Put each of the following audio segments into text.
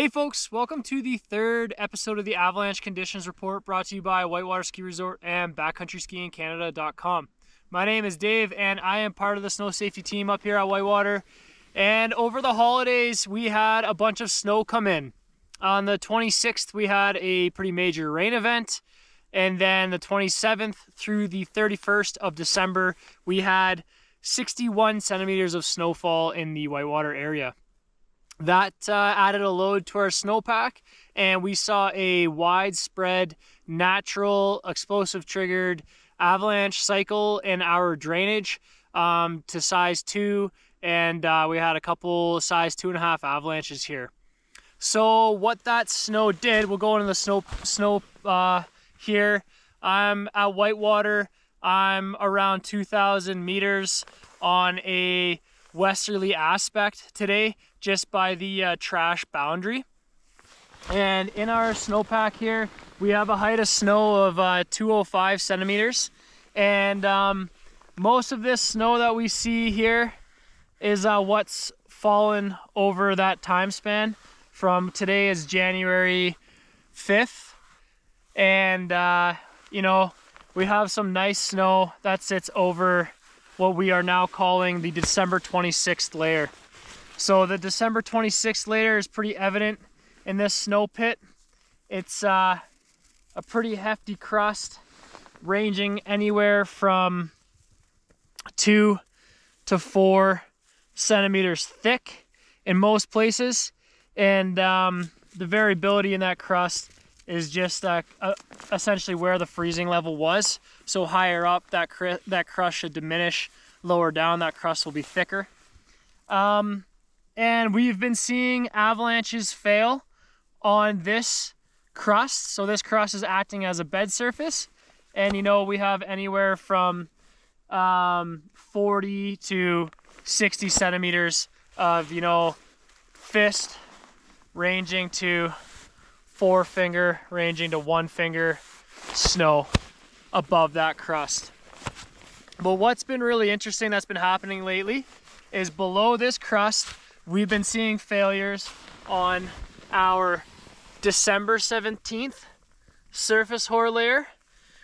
Hey folks, welcome to the third episode of the Avalanch Conditions Report, brought to you by Whitewater Ski Resort and Backcountry My name is Dave and I am part of the snow safety team up here at Whitewater. And over the holidays we had a bunch of snow come in. On the 26th we had a pretty major rain event, and then the 27th through the 31st of December we had 61 centimeters of snowfall in the Whitewater area. That added a load to our snowpack, and we saw a widespread natural explosive triggered avalanche cycle in our drainage to size 2, and we had a couple size 2.5 avalanches here. So what that snow did, we'll go into the snow here. I'm at Whitewater. I'm around 2,000 meters on a westerly aspect today, just by the trash boundary. And in our snowpack here, we have a height of snow of 205 centimeters. And most of this snow that we see here is what's fallen over that time span. From today is January 5th. And, you know, we have some nice snow that sits over what we are now calling the December 26th layer. So the December 26th layer is pretty evident in this snow pit. It's a pretty hefty crust, ranging anywhere from 2 to 4 centimeters thick in most places. And the variability in that crust is just essentially where the freezing level was. So higher up, that crust should diminish. Lower down, that crust will be thicker. And we've been seeing avalanches fail on this crust. So this crust is acting as a bed surface. And you know, we have anywhere from 40 to 60 centimeters of, you know, fist ranging to 4 finger, ranging to 1 finger snow above that crust. But what's been really interesting that's been happening lately is below this crust, we've been seeing failures on our December 17th surface hoar layer,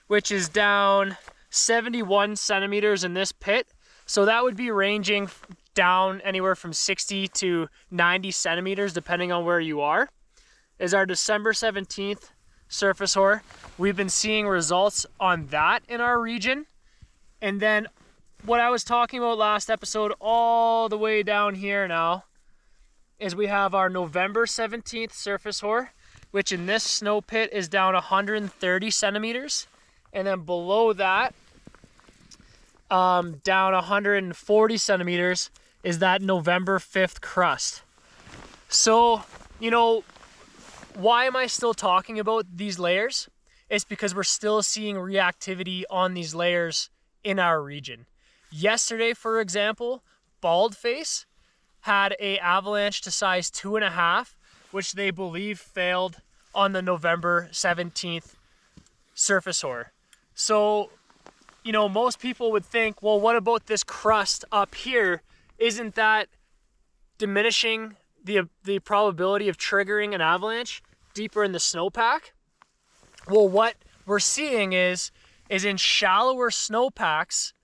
which is down 71 centimeters in this pit. So that would be ranging down anywhere from 60 to 90 centimeters, depending on where you are, is our December 17th surface hoar. We've been seeing results on that in our region. And then what I was talking about last episode, all the way down here now, is we have our November 17th surface hoar, which in this snow pit is down 130 centimeters. And then below that, down 140 centimeters, is that November 5th crust. So, you know, why am I still talking about these layers? It's because we're still seeing reactivity on these layers in our region. Yesterday, for example, Baldface had a avalanche to size 2.5, which they believe failed on the November 17th surface hoar. So, you know, most people would think, well, what about this crust up here? Isn't that diminishing the probability of triggering an avalanche deeper in the snowpack? Well, what we're seeing is in shallower snowpacks,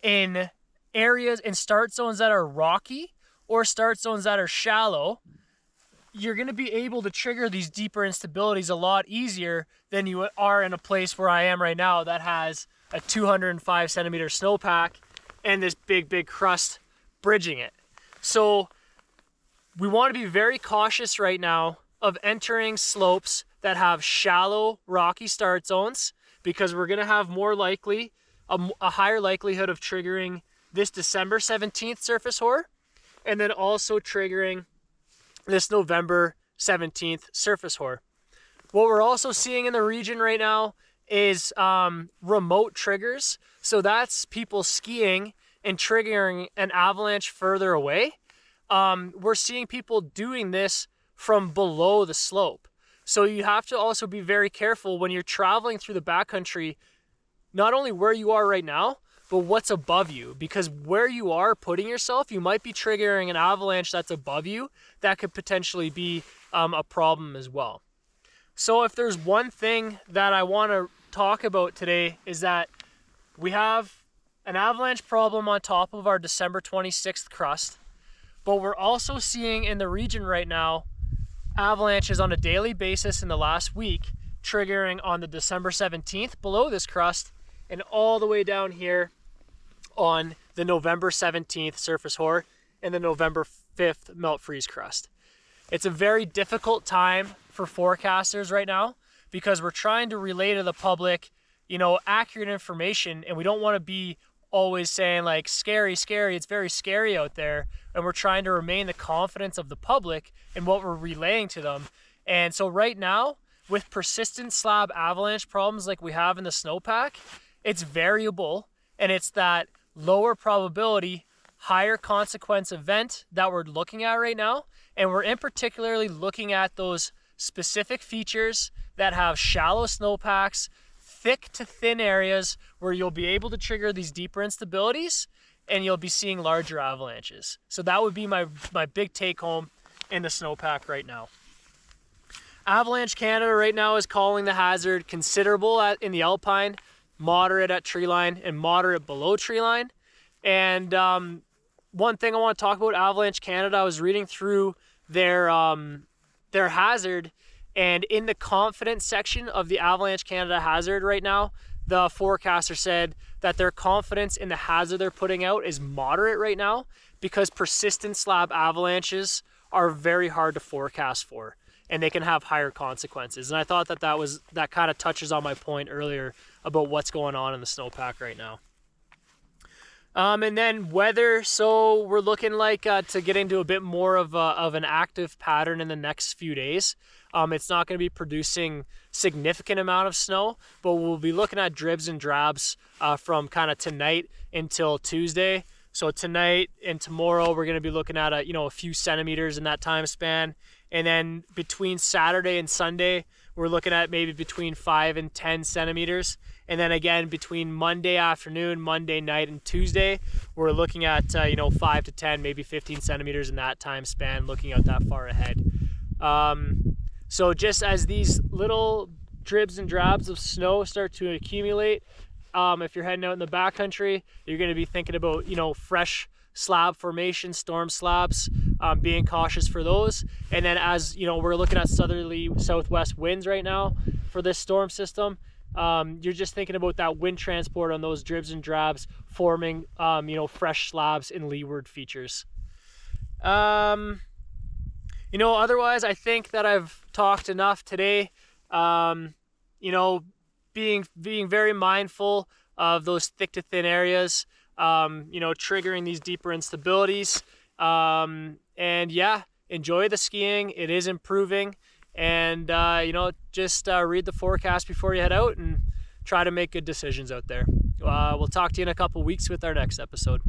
in areas, in start zones that are rocky or start zones that are shallow, you're going to be able to trigger these deeper instabilities a lot easier than you are in a place where I am right now that has a 205 centimeter snowpack and this big crust bridging it. So we want to be very cautious right now of entering slopes that have shallow rocky start zones, because we're going to have more likely a higher likelihood of triggering this December 17th surface hoar, and then also triggering this November 17th surface hoar. What we're also seeing in the region right now is remote triggers. So that's people skiing and triggering an avalanche further away. We're seeing people doing this from below the slope. So you have to also be very careful when you're traveling through the backcountry, not only where you are right now, but what's above you. Because where you are putting yourself, you might be triggering an avalanche that's above you that could potentially be a problem as well. So if there's one thing that I want to talk about today is that we have an avalanche problem on top of our December 26th crust, but we're also seeing in the region right now avalanches on a daily basis in the last week, triggering on the December 17th below this crust and all the way down here on the November 17th surface hoar and the November 5th melt freeze crust. It's a very difficult time for forecasters right now because we're trying to relay to the public, accurate information, and we don't want to be always saying like scary, it's very scary out there, and we're trying to remain the confidence of the public in what we're relaying to them. And so right now, with persistent slab avalanche problems like we have in the snowpack, it's variable, and it's that lower probability, higher consequence event that we're looking at right now. And we're in particularly looking at those specific features that have shallow snowpacks, thick to thin areas where you'll be able to trigger these deeper instabilities and you'll be seeing larger avalanches. So that would be my big take home in the snowpack right now. Avalanche Canada right now is calling the hazard considerable in the alpine, moderate at tree line, and moderate below tree line. And one thing I want to talk about Avalanche Canada, I was reading through their hazard, and in the confidence section of the Avalanche Canada hazard right now, the forecaster said that their confidence in the hazard they're putting out is moderate right now because persistent slab avalanches are very hard to forecast for, and they can have higher consequences. And I thought that kind of touches on my point earlier about what's going on in the snowpack right now. And then weather, so we're looking like to get into a bit more of an active pattern in the next few days. It's not going to be producing significant amount of snow, but we'll be looking at dribs and drabs from kind of tonight until Tuesday. So tonight and tomorrow we're going to be looking at a few centimeters in that time span, and then between Saturday and Sunday we're looking at maybe between 5 and 10 centimeters. And then again, between Monday afternoon, Monday night, and Tuesday, we're looking at 5 to 10, maybe 15 centimeters in that time span, looking out that far ahead. So just as these little dribs and drabs of snow start to accumulate, if you're heading out in the backcountry, you're going to be thinking about fresh slab formation, storm slabs, being cautious for those. And then as we're looking at southerly southwest winds right now for this storm system, you're just thinking about that wind transport on those dribs and drabs forming fresh slabs in leeward features. Otherwise I think that I've talked enough today. Being very mindful of those thick to thin areas, triggering these deeper instabilities, and yeah, enjoy the skiing. It is improving. And, just read the forecast before you head out and try to make good decisions out there. We'll talk to you in a couple weeks with our next episode.